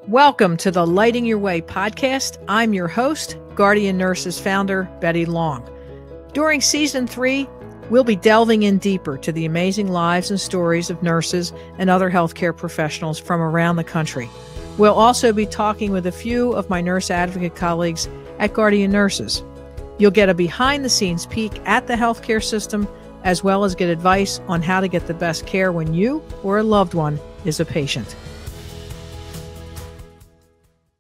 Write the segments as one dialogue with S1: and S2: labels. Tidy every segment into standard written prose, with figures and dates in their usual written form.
S1: Welcome to the Lighting Your Way podcast. I'm your host, Guardian Nurses founder, Betty Long. During season 3, we'll be delving in deeper to the amazing lives and stories of nurses and other healthcare professionals from around the country. We'll also be talking with a few of my nurse advocate colleagues at Guardian Nurses. You'll get a behind-the-scenes peek at the healthcare system, as well as get advice on how to get the best care when you or a loved one is a patient.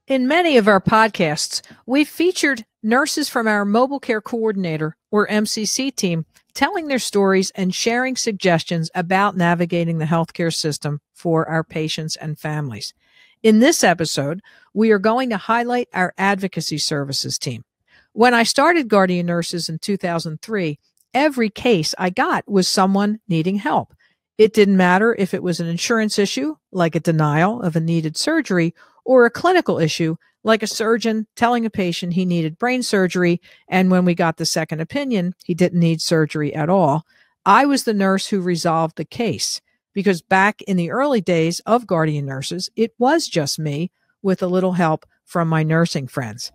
S1: In many of our podcasts, we've featured nurses from our Mobile Care Coordinator, or MCC team, telling their stories and sharing suggestions about navigating the healthcare system for our patients and families. In this episode, we are going to highlight our Advocacy Services Team. When I started Guardian Nurses in 2003, every case I got was someone needing help. It didn't matter if it was an insurance issue, like a denial of a needed surgery, or a clinical issue, like a surgeon telling a patient he needed brain surgery, and when we got the second opinion, he didn't need surgery at all. I was the nurse who resolved the case, because back in the early days of Guardian Nurses, it was just me with a little help from my nursing friends.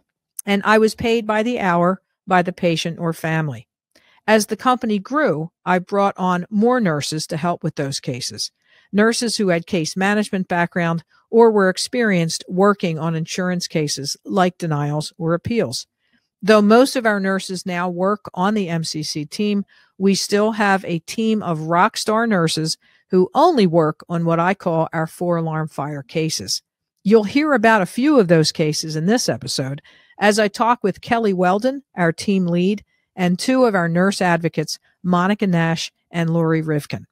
S1: And I was paid by the hour by the patient or family. As the company grew, I brought on more nurses to help with those cases. Nurses who had case management background or were experienced working on insurance cases like denials or appeals. Though most of our nurses now work on the MCC team, we still have a team of rock star nurses who only work on what I call our 4-alarm fire cases. You'll hear about a few of those cases in this episode as I talk with Kelly Weldon, our team lead, and 2 of our nurse advocates, Monica Nash and Lori Rivkin.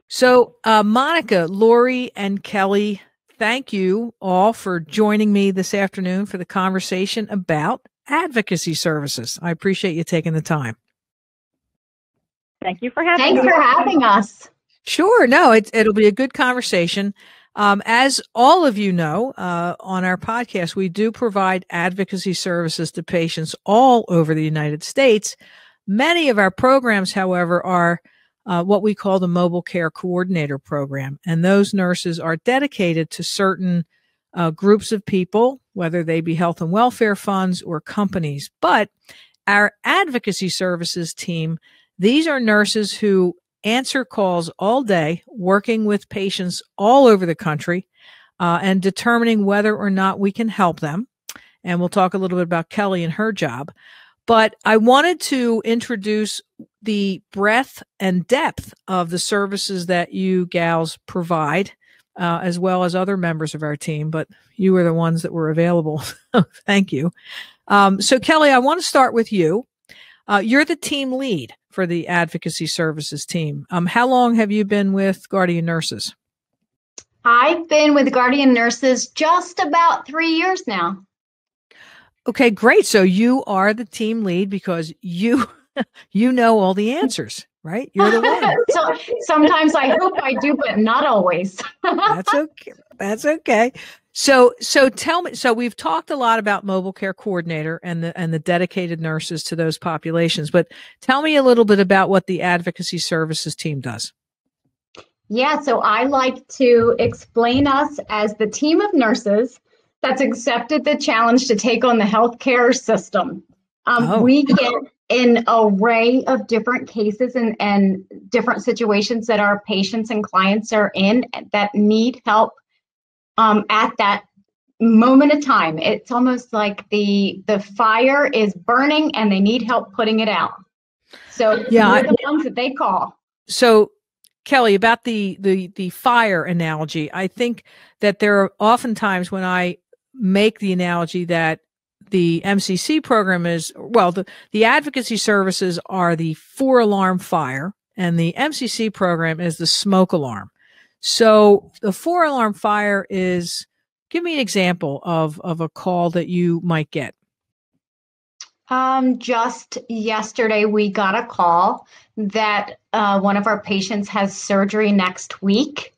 S1: So, Monica, Lori, and Kelly, thank you all for joining me this afternoon for the conversation about advocacy services. I appreciate you taking the time.
S2: Thank you for having us.
S3: Thanks for having us.
S1: Sure. No, it'll be a good conversation. As all of you know, on our podcast, we do provide advocacy services to patients all over the United States. Many of our programs, however, are what we call the Mobile Care Coordinator program. And those nurses are dedicated to certain groups of people, whether they be health and welfare funds or companies. But our Advocacy Services team, these are nurses who answer calls all day, working with patients all over the country and determining whether or not we can help them. And we'll talk a little bit about Kelly and her job. But I wanted to introduce the breadth and depth of the services that you gals provide, as well as other members of our team, but you were the ones that were available. Thank you. So Kelly, I want to start with you. You're the team lead for the Advocacy Services team. How long have you been with Guardian Nurses?
S3: I've been with Guardian Nurses just about 3 years now.
S1: Okay, great. So you are the team lead because you know all the answers, right? You're the one.
S3: So, sometimes I hope I do, but not always.
S1: That's okay. That's okay. So tell me. So we've talked a lot about Mobile Care Coordinator and the dedicated nurses to those populations, but tell me a little bit about what the Advocacy Services team does.
S3: Yeah, so I like to explain us as the team of nurses that's accepted the challenge to take on the healthcare system. We get an array of different cases and different situations that our patients and clients are in that need help at that moment of time. It's almost like the fire is burning and they need help putting it out. So yeah, we're the ones that they call.
S1: So Kelly, about the fire analogy, I think that there are oftentimes when I make the analogy that the MCC program is, well, the advocacy services are the 4-alarm fire and the MCC program is the smoke alarm. So the 4-alarm fire is, give me an example of a call that you might get.
S3: Just yesterday, we got a call that one of our patients has surgery next week.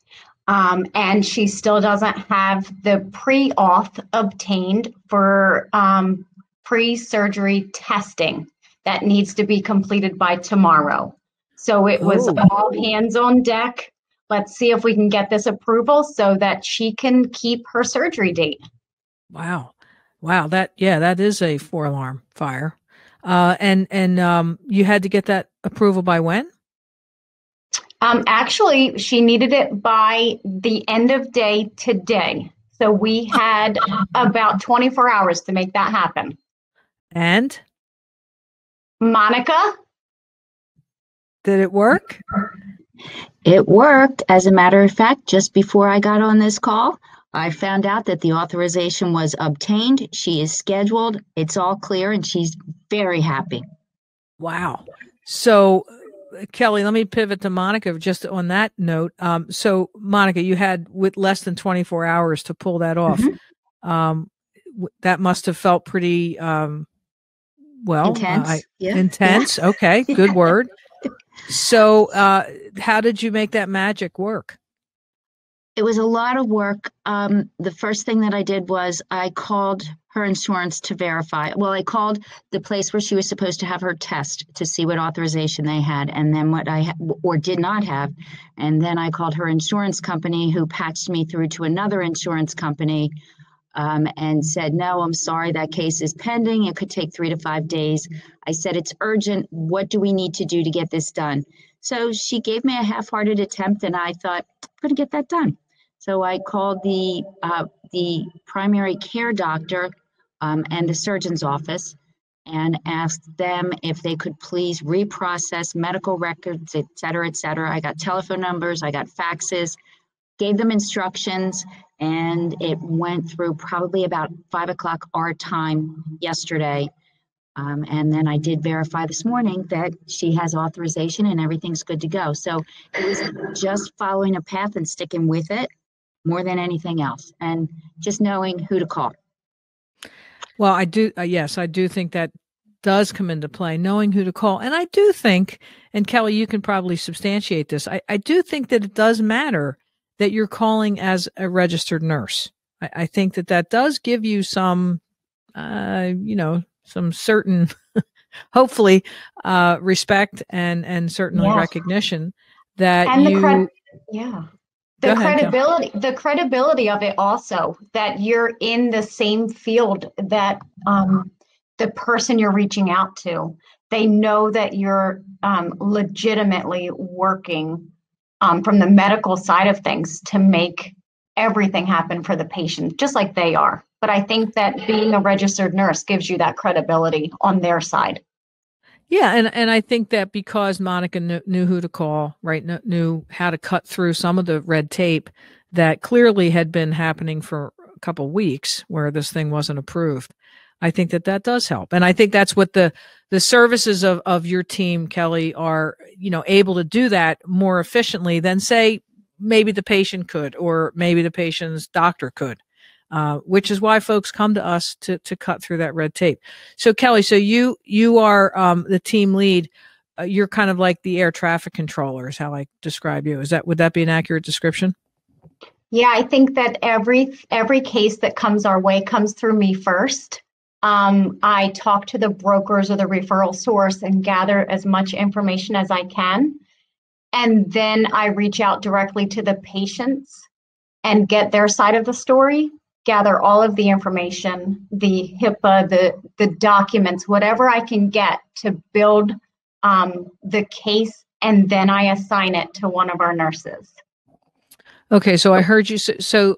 S3: And she still doesn't have the pre-auth obtained for pre-surgery testing that needs to be completed by tomorrow. So it was all hands on deck. let's see if we can get this approval so that she can keep her surgery date.
S1: Wow. Wow. That is a 4-alarm fire. And you had to get that approval by when?
S3: Actually, she needed it by the end of day today. So we had about 24 hours to make that happen.
S1: And?
S3: Monica?
S1: Did it work?
S4: It worked. As a matter of fact, just before I got on this call, I found out that the authorization was obtained. She is scheduled. It's all clear, and she's very happy.
S1: Wow. So, Kelly, let me pivot to Monica just on that note. So, Monica, you had with less than 24 hours to pull that off. That must have felt pretty,
S4: intense.
S1: Intense. Yeah. Okay, good word. So, how did you make that magic work?
S4: It was a lot of work. The first thing that I did was I called her insurance to verify. Well, I called the place where she was supposed to have her test to see what authorization they had, and then what I or did not have. And then I called her insurance company, who patched me through to another insurance company, and said, no, I'm sorry, that case is pending. It could take 3 to 5 days. I said, it's urgent. What do we need to do to get this done? So she gave me a half-hearted attempt, and I thought, I'm going to get that done. So I called the primary care doctor and the surgeon's office and asked them if they could please reprocess medical records, et cetera, et cetera. I got telephone numbers, I got faxes, gave them instructions, and it went through probably about 5 o'clock our time yesterday. And then I did verify this morning that she has authorization and everything's good to go. So it was just following a path and sticking with it more than anything else, and just knowing who to call.
S1: Well, I do. Yes, I do think that does come into play, knowing who to call. And I do think, and Kelly, you can probably substantiate this, I do think that it does matter that you're calling as a registered nurse. I think that does give you some, some certain, hopefully, respect and certainly recognition that
S3: and
S1: The
S3: credibility of it also, that you're in the same field that the person you're reaching out to, they know that you're legitimately working from the medical side of things to make everything happen for the patient, just like they are. But I think that being a registered nurse gives you that credibility on their side.
S1: Yeah, and I think that because Monica knew who to call, right, knew how to cut through some of the red tape that clearly had been happening for a couple of weeks where this thing wasn't approved, I think that does help. And I think that's what the services of your team, Kelly, are, able to do that more efficiently than, say, maybe the patient could, or maybe the patient's doctor could. Which is why folks come to us to cut through that red tape. So Kelly, so you are the team lead. You're kind of like the air traffic controller is how I describe you. Would that be an accurate description?
S3: Yeah, I think that every case that comes our way comes through me first. I talk to the brokers or the referral source and gather as much information as I can. And then I reach out directly to the patients and get their side of the story, gather all of the information, the HIPAA, the documents, whatever I can get to build the case, and then I assign it to one of our nurses.
S1: Okay, so I heard you. So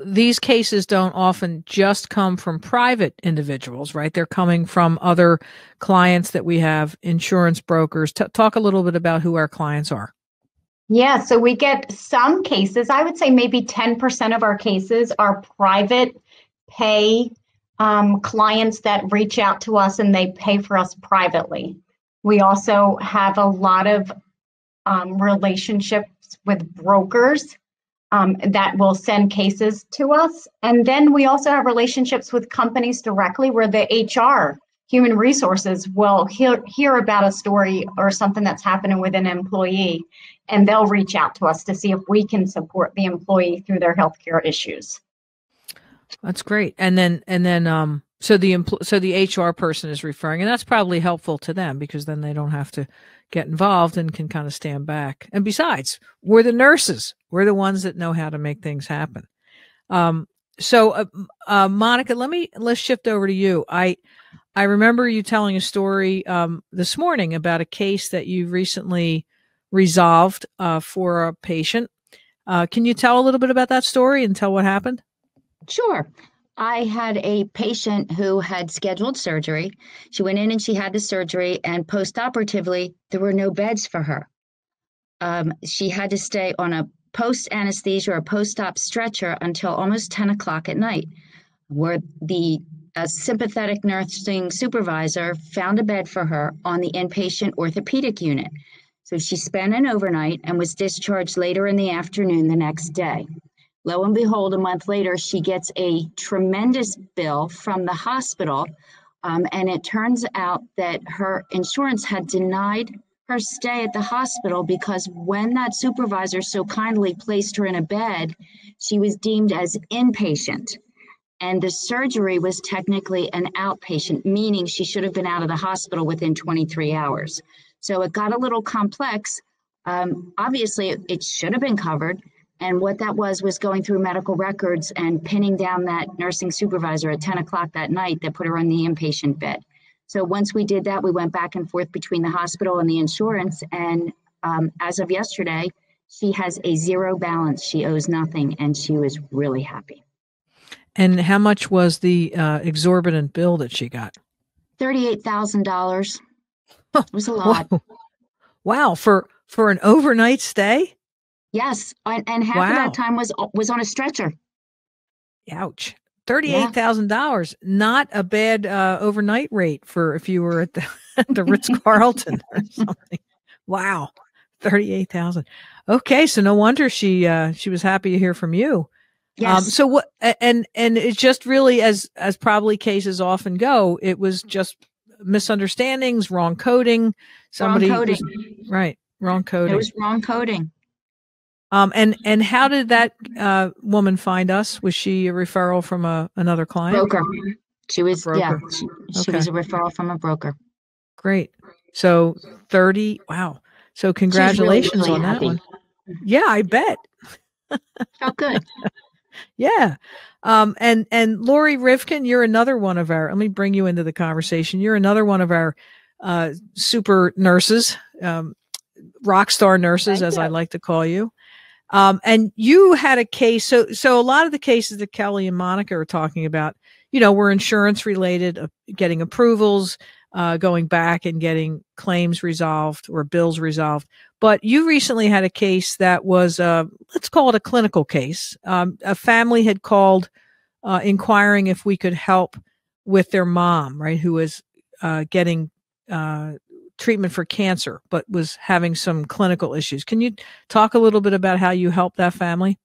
S1: these cases don't often just come from private individuals, right? They're coming from other clients that we have, insurance brokers. Talk a little bit about who our clients are.
S3: Yeah, so we get some cases, I would say maybe 10% of our cases are private pay clients that reach out to us and they pay for us privately. We also have a lot of relationships with brokers that will send cases to us. And then we also have relationships with companies directly where the HR, human resources, will hear about a story or something that's happening with an employee, and they'll reach out to us to see if we can support the employee through their healthcare issues.
S1: That's great. And then So the HR person is referring, and that's probably helpful to them because then they don't have to get involved and can kind of stand back. And besides, we're the nurses. We're the ones that know how to make things happen. So Monica, let's shift over to you. I remember you telling a story this morning about a case that you recently resolved for a patient. Can you tell a little bit about that story and tell what happened?
S4: Sure. I had a patient who had scheduled surgery. She went in and she had the surgery, and post-operatively, there were no beds for her. She had to stay on a post-anesthesia or post-op stretcher until almost 10 o'clock at night, where a sympathetic nursing supervisor found a bed for her on the inpatient orthopedic unit. So she spent an overnight and was discharged later in the afternoon the next day. Lo and behold, a month later, she gets a tremendous bill from the hospital, and it turns out that her insurance had denied her stay at the hospital because when that supervisor so kindly placed her in a bed, she was deemed as inpatient. And the surgery was technically an outpatient, meaning she should have been out of the hospital within 23 hours. So it got a little complex. Obviously, it should have been covered. And what that was going through medical records and pinning down that nursing supervisor at 10 o'clock that night that put her on the inpatient bed. So once we did that, we went back and forth between the hospital and the insurance. And as of yesterday, she has a zero balance. She owes nothing, and she was really happy.
S1: And how much was the exorbitant bill that she got?
S4: $38,000. It was a lot.
S1: Wow. For an overnight stay?
S4: Yes. And half of that time was on a stretcher.
S1: Ouch. $38,000. Not a bad overnight rate for if you were at the Ritz-Carlton or something. Wow. $38,000. Okay. So no wonder she was happy to hear from you.
S4: Yes.
S1: So what, and it's just really as probably cases often go, it was just misunderstandings, wrong coding.
S4: Wrong coding.
S1: Wrong coding.
S4: It was wrong coding.
S1: And how did that woman find us? Was she a referral from another client?
S4: Broker. She was,
S1: broker.
S4: Yeah, she was a referral from a broker.
S1: Great. So 30, wow. So congratulations
S4: really
S1: on that
S4: happy.
S1: one. Yeah, I bet.
S4: Felt good.
S1: Yeah. And Lori Rivkin, you're another one of our, let me bring you into the conversation. You're another one of our super nurses, rock star nurses, as I like to call you. And you had a case. So a lot of the cases that Kelly and Monica are talking about, were insurance related, getting approvals, going back and getting claims resolved or bills resolved. But you recently had a case that was, let's call it a clinical case. A family had called inquiring if we could help with their mom, right, who was getting treatment for cancer, but was having some clinical issues. Can you talk a little bit about how you helped that family?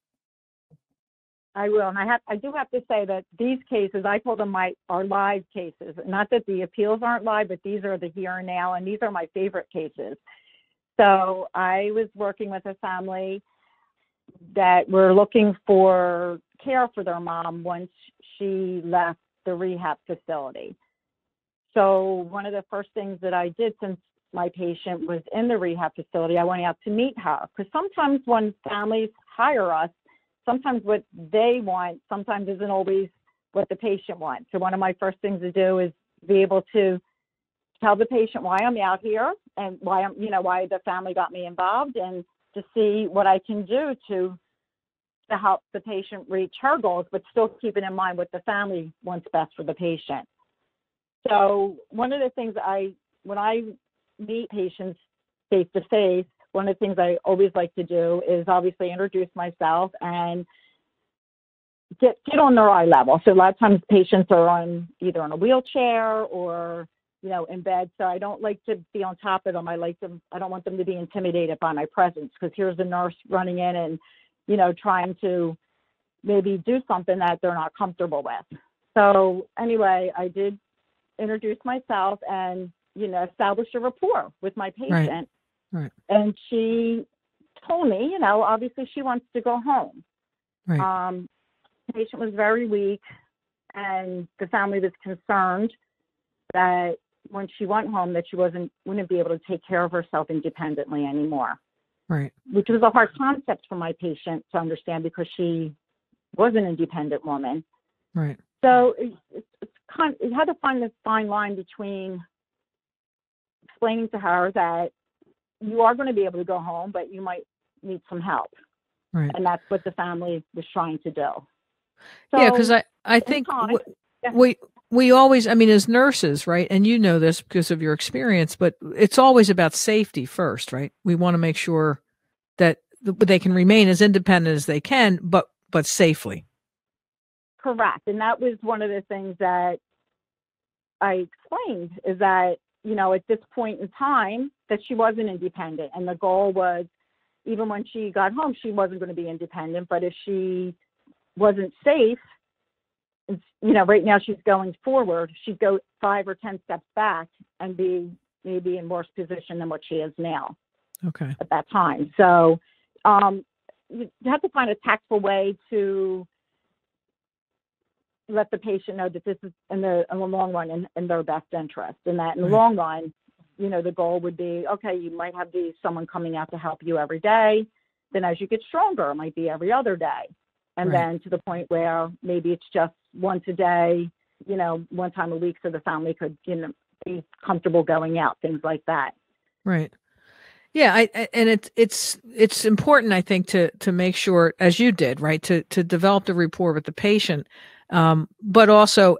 S2: I will. And I do have to say that these cases, I call them are live cases. Not that the appeals aren't live, but these are the here and now, and these are my favorite cases. So I was working with a family that were looking for care for their mom once she left the rehab facility. So one of the first things that I did since my patient was in the rehab facility, I went out to meet her. Because sometimes when families hire us, sometimes what they want sometimes isn't always what the patient wants. So one of my first things to do is be able to tell the patient why I'm out here and why why the family got me involved, and to see what I can do to help the patient reach her goals, but still keeping in mind what the family wants best for the patient. So one of the things when I meet patients face to face, one of the things I always like to do is obviously introduce myself and get on their eye level. So a lot of times patients are either on a wheelchair or, in bed. So I don't like to be on top of them. I don't want them to be intimidated by my presence, because here's a nurse running in and, trying to maybe do something that they're not comfortable with. So anyway, I did introduce myself and, establish a rapport with my patient.
S1: Right.
S2: And she told me, obviously she wants to go home.
S1: Right.
S2: The patient was very weak, and the family was concerned that when she went home that she wouldn't be able to take care of herself independently anymore.
S1: Right.
S2: Which was a hard concept for my patient to understand because she was an independent woman.
S1: Right.
S2: So you had to find this fine line between explaining to her that you are going to be able to go home, but you might need some help.
S1: Right.
S2: And that's what the family was trying to do. So,
S1: yeah, because I think we always, I mean, as nurses, right, and you know this because of your experience, but it's always about safety first, right? We want to make sure that they can remain as independent as they can, but safely.
S2: Correct. And that was one of the things that I explained is that, at this point in time that she wasn't independent. And the goal was, even when she got home, she wasn't going to be independent. But if she wasn't safe, right now she's going forward, she'd go 5 or 10 steps back and be maybe in worse position than what she is now.
S1: Okay.
S2: At that time. So you have to find a tactful way to let the patient know that this is in the long run in their best interest, and that in the long run, the goal would be, okay, you might have someone coming out to help you every day. Then as you get stronger, it might be every other day. And then to the point where maybe it's just once a day, one time a week so the family could, be comfortable going out, things like that.
S1: Right. Yeah, and it's important, I think, to make sure, as you did, right, to develop the rapport with the patient. But also,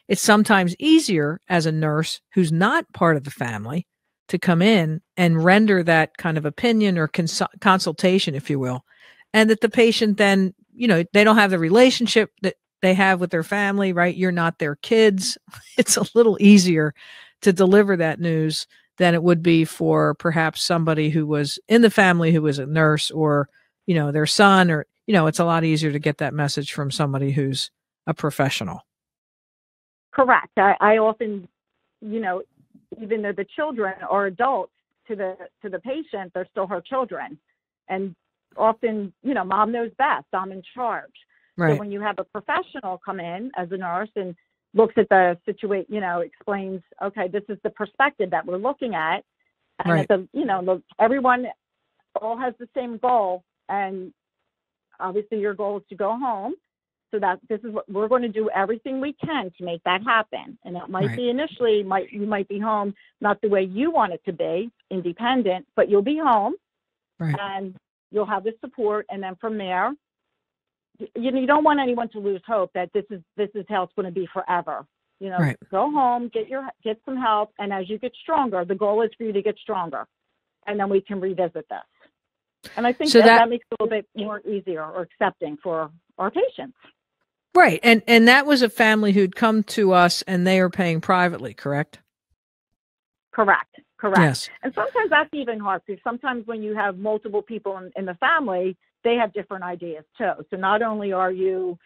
S1: it's sometimes easier as a nurse who's not part of the family to come in and render that kind of opinion or consultation, if you will, and that the patient then, they don't have the relationship that they have with their family, right? You're not their kids. It's a little easier to deliver that news than it would be for perhaps somebody who was in the family who was a nurse or, their son, or, it's a lot easier to get that message from somebody who's a professional.
S2: Correct. I often, even though the children are adults to the patient, they're still her children. And often, mom knows best. I'm in charge.
S1: Right.
S2: So when you have a professional come in as a nurse and looks at the situation, explains, okay, this is the perspective that we're looking at. And everyone all has the same goal. And obviously your goal is to go home. So that this is what we're going to do, everything we can to make that happen. And it might be initially, you might be home, not the way you want it to be, independent, but you'll be home and you'll have the support. And then from there, you don't want anyone to lose hope that this is how it's going to be forever. Go home, get some help. And as you get stronger, the goal is for you to get stronger. And then we can revisit this. And I think that makes it a little bit more easier or accepting for our patients.
S1: Right. And that was a family who'd come to us and they are paying privately, correct?
S2: Correct.
S1: Yes.
S2: And sometimes that's even hard because sometimes when you have multiple people in the family, they have different ideas too. So not only are you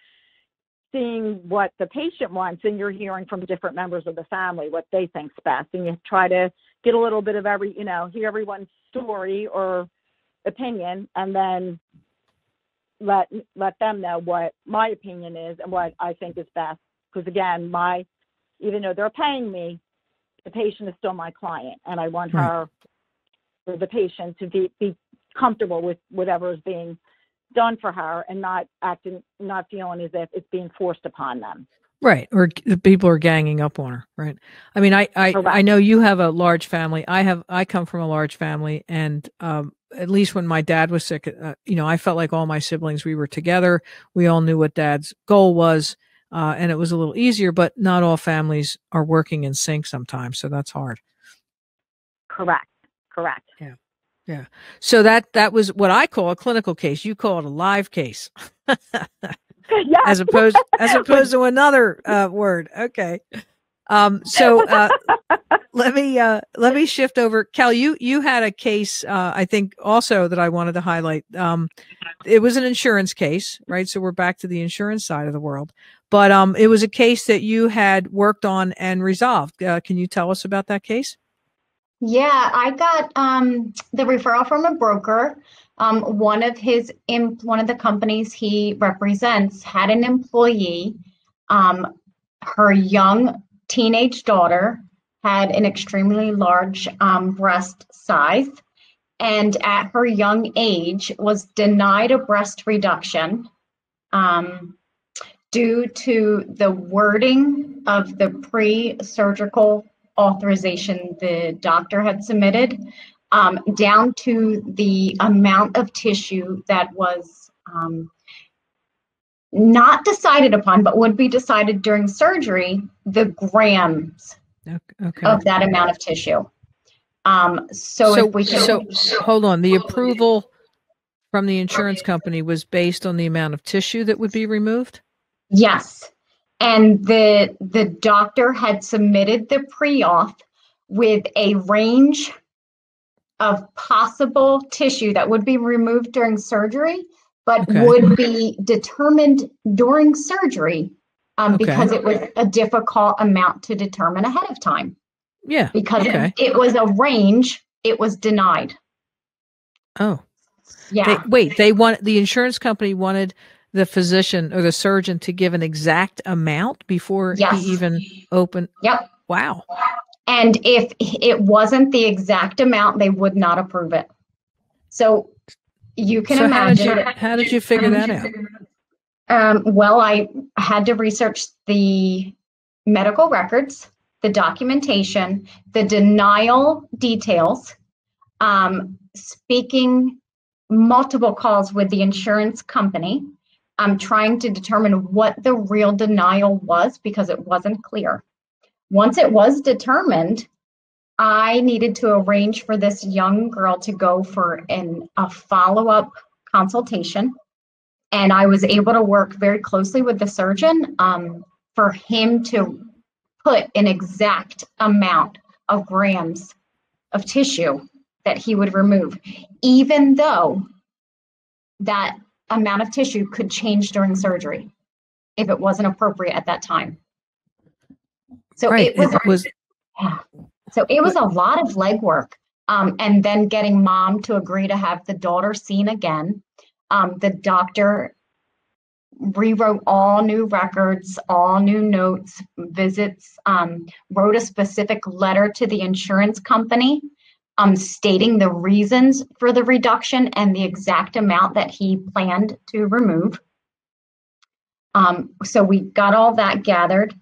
S2: seeing what the patient wants, and you're hearing from different members of the family what they think's best. And you try to get a little bit of hear everyone's story or opinion, and then let them know what my opinion is and what I think is best. Because again, even though they're paying me, the patient is still my client, and I want her, or the patient, to be comfortable with whatever is being done for her, and not feeling as if it's being forced upon them.
S1: Right. Or the people are ganging up on her. Right. I mean, I know you have a large family. I come from a large family, and at least when my dad was sick, I felt like all my siblings, we were together. We all knew what dad's goal was. And it was a little easier, but not all families are working in sync sometimes. So that's hard.
S2: Correct.
S1: Yeah. Yeah. So that was what I call a clinical case. You call it a live case.
S2: Yes.
S1: As opposed to another word. Okay. So let me shift over. Cal, you had a case, I think also that I wanted to highlight. It was an insurance case, right? So we're back to the insurance side of the world, but it was a case that you had worked on and resolved. Can you tell us about that case?
S3: Yeah, I got the referral from a broker. One of the companies he represents had an employee her young teenage daughter had an extremely large breast size, and at her young age was denied a breast reduction due to the wording of the pre-surgical authorization the doctor had submitted, down to the amount of tissue that was not decided upon, but would be decided during surgery, the grams of that amount of tissue. So if we can,
S1: hold on, the approval from the insurance company was based on the amount of tissue that would be removed?
S3: Yes. And the doctor had submitted the pre-auth with a range of possible tissue that would be removed during surgery, but would be determined during surgery because it was a difficult amount to determine ahead of time.
S1: Yeah.
S3: Because it was a range, it was denied.
S1: Oh.
S3: Yeah.
S1: The insurance company wanted the physician or the surgeon to give an exact amount before he even opened.
S3: Yep.
S1: Wow.
S3: And if it wasn't the exact amount, they would not approve it. So you can imagine.
S1: How did you figure that out?
S3: Well, I had to research the medical records, the documentation, the denial details, speaking multiple calls with the insurance company. I'm trying to determine what the real denial was because it wasn't clear. Once it was determined, I needed to arrange for this young girl to go for a follow-up consultation. And I was able to work very closely with the surgeon for him to put an exact amount of grams of tissue that he would remove, even though that amount of tissue could change during surgery if it wasn't appropriate at that time. So it was a lot of legwork, and then getting mom to agree to have the daughter seen again. The doctor rewrote all new records, all new notes, visits, wrote a specific letter to the insurance company stating the reasons for the reduction and the exact amount that he planned to remove. So we got all that gathered.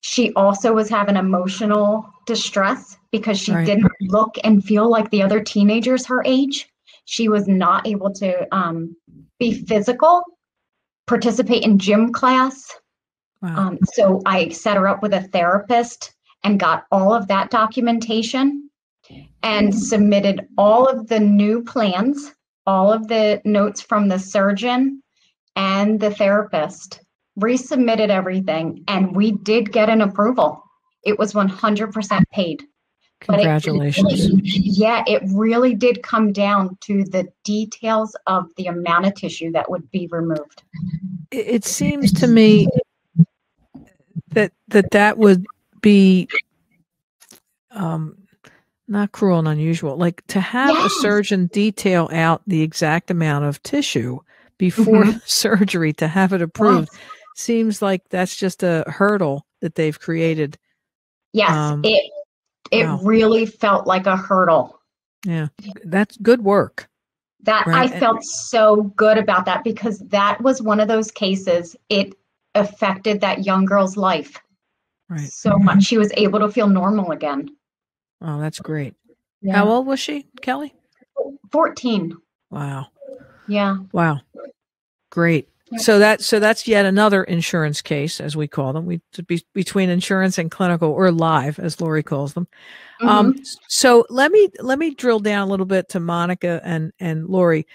S3: She also was having emotional distress because she didn't look and feel like the other teenagers her age. She was not able to be physical, participate in gym class.
S1: Wow.
S3: So I set her up with a therapist and got all of that documentation and submitted all of the new plans, all of the notes from the surgeon and the therapist, resubmitted everything, and we did get an approval. It was 100% paid.
S1: Congratulations.
S3: But it really did come down to the details of the amount of tissue that would be removed.
S1: It seems to me that would be not cruel and unusual. Like to have a surgeon detail out the exact amount of tissue before surgery to have it approved seems like that's just a hurdle that they've created.
S3: Yes, it really felt like a hurdle.
S1: Yeah, that's good work.
S3: I felt so good about that because that was one of those cases. It affected that young girl's life so much. She was able to feel normal again.
S1: Oh, that's great.
S3: Yeah.
S1: How old was she, Kelly?
S3: 14.
S1: Wow.
S3: Yeah.
S1: Wow. Great. So that's yet another insurance case, as we call them. Between insurance and clinical, or live, as Lori calls them. So let me drill down a little bit to Monica and Lori.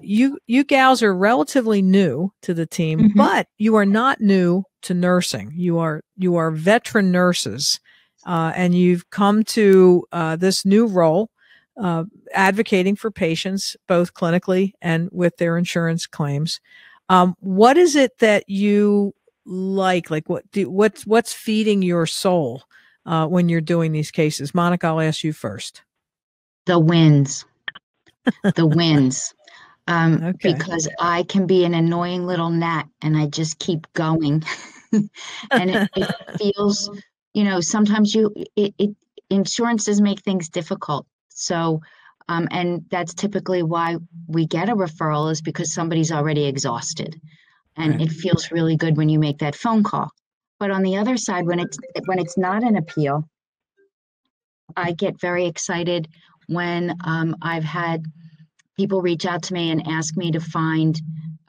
S1: You gals are relatively new to the team, but you are not new to nursing. You are veteran nurses, and you've come to this new role, advocating for patients both clinically and with their insurance claims. What is it that you like? Like what's feeding your soul when you're doing these cases? Monica, I'll ask you first.
S4: The wins. The wins. Because I can be an annoying little gnat and I just keep going. And it feels, sometimes insurances make things difficult. So, and that's typically why we get a referral, is because somebody's already exhausted. And
S1: Right.
S4: it feels really good when you make that phone call. But on the other side, when it's not an appeal, I get very excited when I've had people reach out to me and ask me to find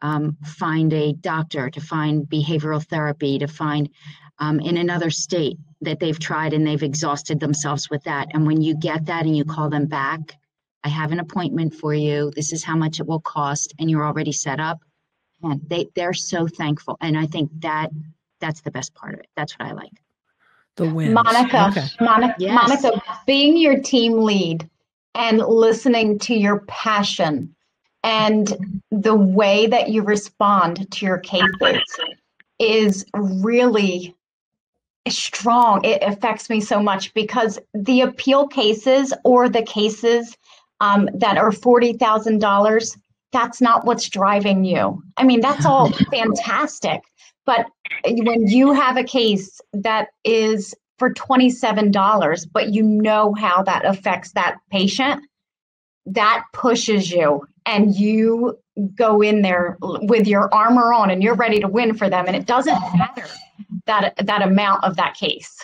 S4: a doctor, to find behavioral therapy, to find in another state that they've tried and they've exhausted themselves with that. And when you get that and you call them back, I have an appointment for you. This is how much it will cost, and you're already set up. And they're so thankful. And I think that's the best part of it. That's what I like.
S1: The wins.
S3: Monica,
S1: Okay.
S4: Yes.
S3: Monica, being your team lead and listening to your passion and the way that you respond to your cases is really strong. It affects me so much, because the appeal cases, or the cases that are $40,000, that's not what's driving you. I mean, that's all fantastic. But when you have a case that is for $27, but you know how that affects that patient, that pushes you, and you go in there with your armor on and you're ready to win for them. And it doesn't matter that amount of that case.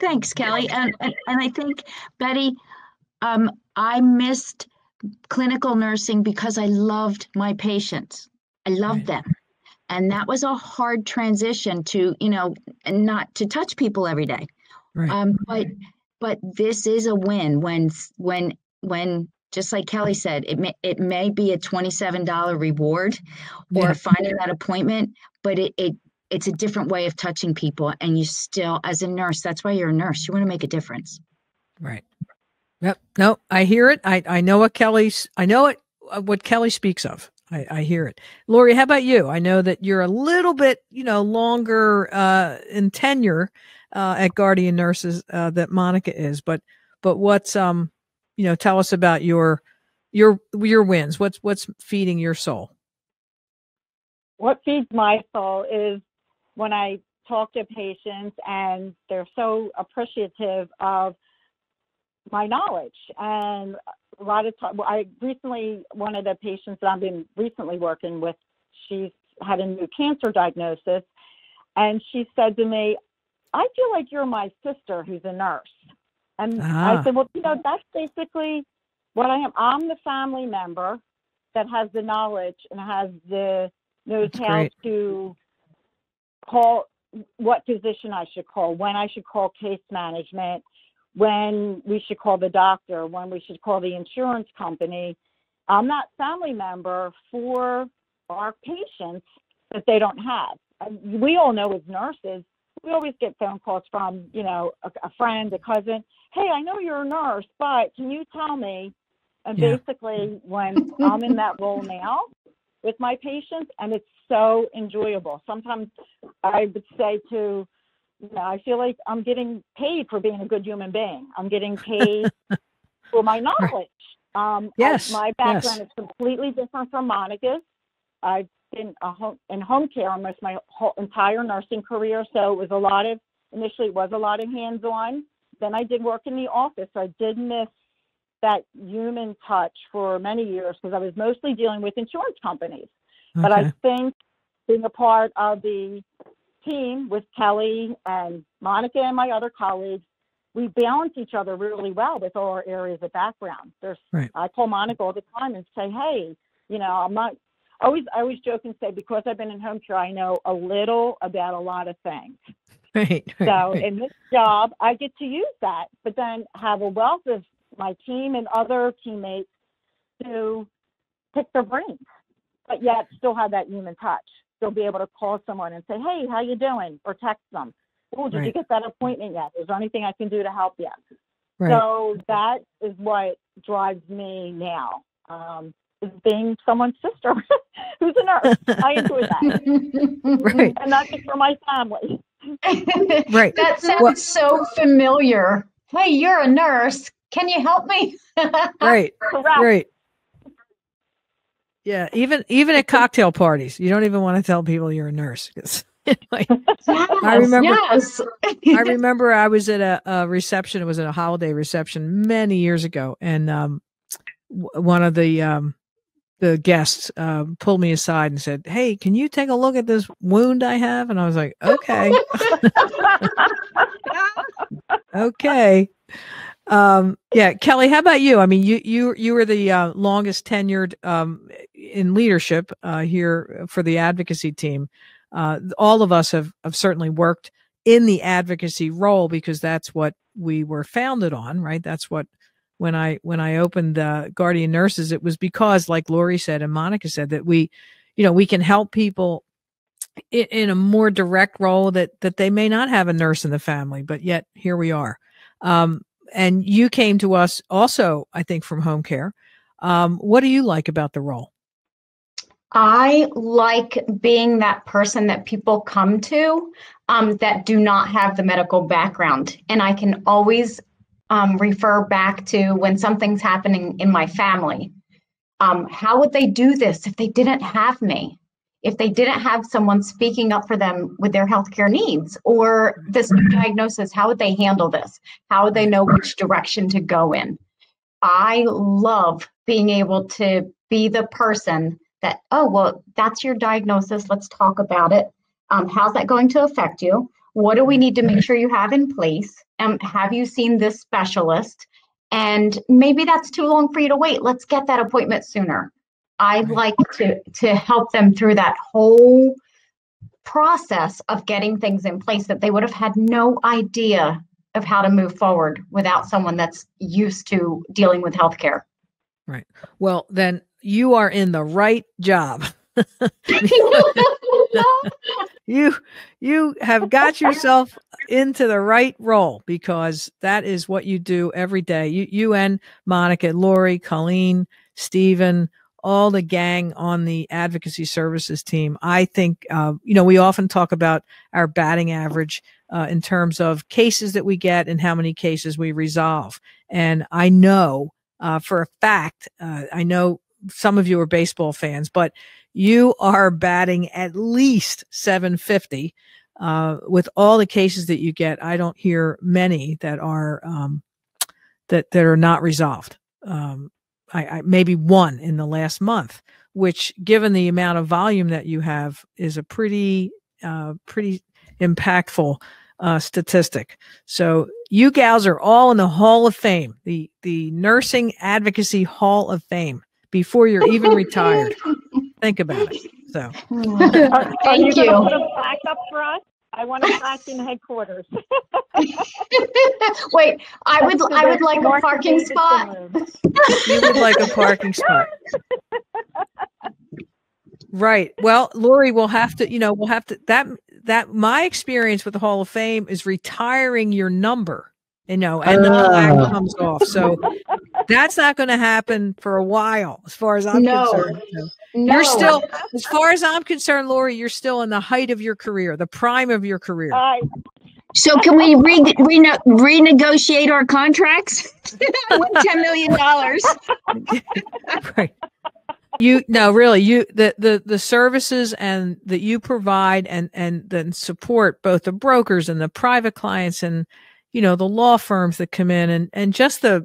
S4: Thanks, Kelly. And I think, Betty, I missed clinical nursing because I loved my patients. I loved them. And that was a hard transition to, not to touch people every day.
S1: Right.
S4: But this is a win when just like Kelly said, it may be a $27 reward or finding that appointment, but it's a different way of touching people. And you still, as a nurse, that's why you're a nurse. You want to make a difference.
S1: Right. Yep. No, I hear it. I know what what Kelly speaks of. I hear it. Lori, how about you? I know that you're a little bit, longer in tenure at Guardian Nurses that Monica is, but what's tell us about your wins. What's feeding your soul?
S2: What feeds my soul is when I talk to patients and they're so appreciative of my knowledge. And a lot of time, one of the patients that I've been recently working with, she's had a new cancer diagnosis, and she said to me, "I feel like you're my sister who's a nurse." And I said, well, that's basically what I am. I'm the family member that has the knowledge and knows how to call what physician I should call, when I should call case management, when we should call the doctor, when we should call the insurance company. I'm that family member for our patients that they don't have. And we all know as nurses, we always get phone calls from, a friend, a cousin. Hey, I know you're a nurse, but can you tell me? And basically, when I'm in that role now with my patients, and it's so enjoyable. Sometimes I would say I feel like I'm getting paid for being a good human being. I'm getting paid for my knowledge. My background is completely different from Monica's. I've been in home care almost my whole entire nursing career, so initially it was a lot of hands-on. Then I did work in the office. So I did miss that human touch for many years because I was mostly dealing with insurance companies. Okay. But I think being a part of the team with Kelly and Monica and my other colleagues, we balance each other really well with all our areas of background. I call Monica all the time and say, hey, I'm not I always joke and say, because I've been in home care, I know a little about a lot of things. So in this job, I get to use that, but then have a wealth of my team and other teammates to pick their brains, but yet still have that human touch. Still be able to call someone and say, hey, how you doing? Or text them. Oh, did you get that appointment yet? Is there anything I can do to help you? So that is what drives me now, is being someone's sister who's a nurse. I enjoy that. And not just for my family.
S3: That sounds so familiar. Hey, you're a nurse. Can you help me?
S1: Correct. Yeah, even at cocktail parties, you don't even want to tell people you're a nurse. Like,
S3: Yes,
S1: I remember,
S3: yes.
S1: I remember I was at a reception. It was at a holiday reception many years ago, and one of the guests pulled me aside and said, "Hey, can you take a look at this wound I have?" And I was like, "Okay, okay." Yeah, Kelly, how about you? I mean, you were the longest tenured in leadership here for the advocacy team. All of us have certainly worked in the advocacy role because that's what we were founded on, right? That's what when I opened Guardian Nurses, it was because, like Lori said and Monica said, that we can help people in a more direct role that they may not have a nurse in the family, but yet here we are. And you came to us also, I think, from home care. What do you like about the role?
S3: I like being that person that people come to that do not have the medical background. And I can always refer back to when something's happening in my family. How would they do this if they didn't have me? If they didn't have someone speaking up for them with their healthcare needs or this new diagnosis, how would they handle this? How would they know which direction to go in? I love being able to be the person that, oh, well, that's your diagnosis. Let's talk about it. How's that going to affect you? What do we need to make sure you have in place? Have you seen this specialist? And maybe that's too long for you to wait. Let's get that appointment sooner. I'd like to help them through that whole process of getting things in place that they would have had no idea of how to move forward without someone that's used to dealing with healthcare.
S1: Right. Well, then you are in the right job. You have got yourself into the right role because that is what you do every day. You and Monica, Lori, Colleen, Stephen, all the gang on the advocacy services team. I think, we often talk about our batting average in terms of cases that we get and how many cases we resolve. And I know for a fact, I know some of you are baseball fans, but you are batting at least 750 with all the cases that you get. I don't hear many that are that are not resolved. I maybe one in the last month, which, given the amount of volume that you have, is a pretty impactful statistic. So you gals are all in the Hall of Fame, the Nursing Advocacy Hall of Fame, before you're even retired. Think about it. So,
S3: thank you.
S2: Put a plaque up for us? I want a plaque in headquarters.
S3: Wait, I would like a parking spot.
S1: You would like a parking spot. Right. Well, Lori, we'll have to, that my experience with the Hall of Fame is retiring your number, and the plaque comes off. So that's not going to happen for a while, as far as I'm concerned.
S3: No.
S1: You're still, as far as I'm concerned, Lori, you're still in the height of your career, the prime of your career.
S4: So can we renegotiate our contracts? I want $10 million.
S1: Right. The services and that you provide and then support both the brokers and the private clients and, the law firms that come in and just the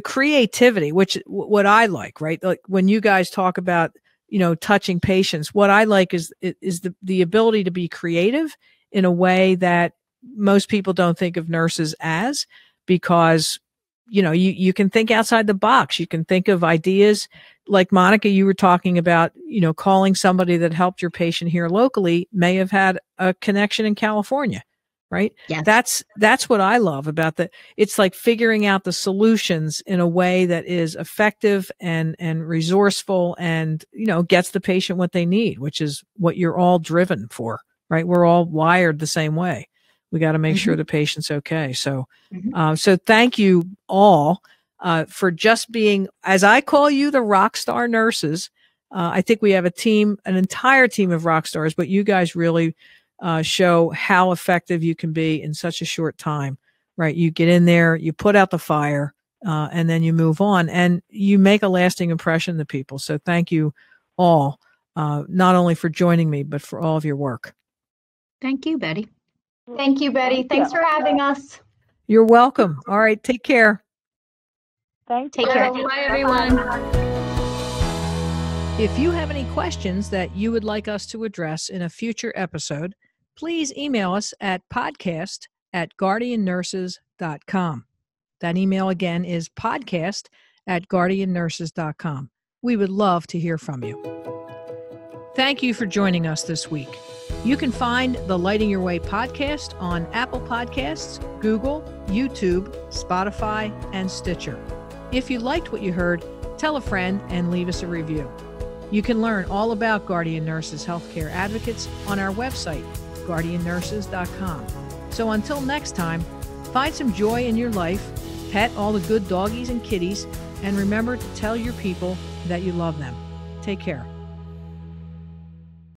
S1: creativity, which what I like, right? Like when you guys talk about, touching patients, what I like is the ability to be creative in a way that most people don't think of nurses as, because, you can think outside the box. You can think of ideas like, Monica, you were talking about, calling somebody that helped your patient here locally may have had a connection in California, right?
S4: Yes.
S1: That's what I love about it's like figuring out the solutions in a way that is effective and resourceful and, gets the patient what they need, which is what you're all driven for, right? We're all wired the same way. We got to make sure the patient's okay. So, so thank you all for just being, as I call you, the rock star nurses. I think we have an entire team of rock stars, but you guys really show how effective you can be in such a short time, right? You get in there, you put out the fire, and then you move on, and you make a lasting impression to people. So thank you all, not only for joining me, but for all of your work.
S4: Thank you, Betty.
S3: Thank you, Betty. Thanks for having us.
S1: You're welcome. All right. Take care.
S2: Thank
S3: Take
S2: you.
S3: care.
S5: Bye, everyone.
S1: If you have any questions that you would like us to address in a future episode, please email us at podcast@guardiannurses.com. That email again is podcast@guardiannurses.com. We would love to hear from you. Thank you for joining us this week. You can find the Lighting Your Way podcast on Apple Podcasts, Google, YouTube, Spotify, and Stitcher. If you liked what you heard, tell a friend and leave us a review. You can learn all about Guardian Nurses Healthcare Advocates on our website, guardiannurses.com. So until next time, find some joy in your life, pet all the good doggies and kitties, and remember to tell your people that you love them. Take care.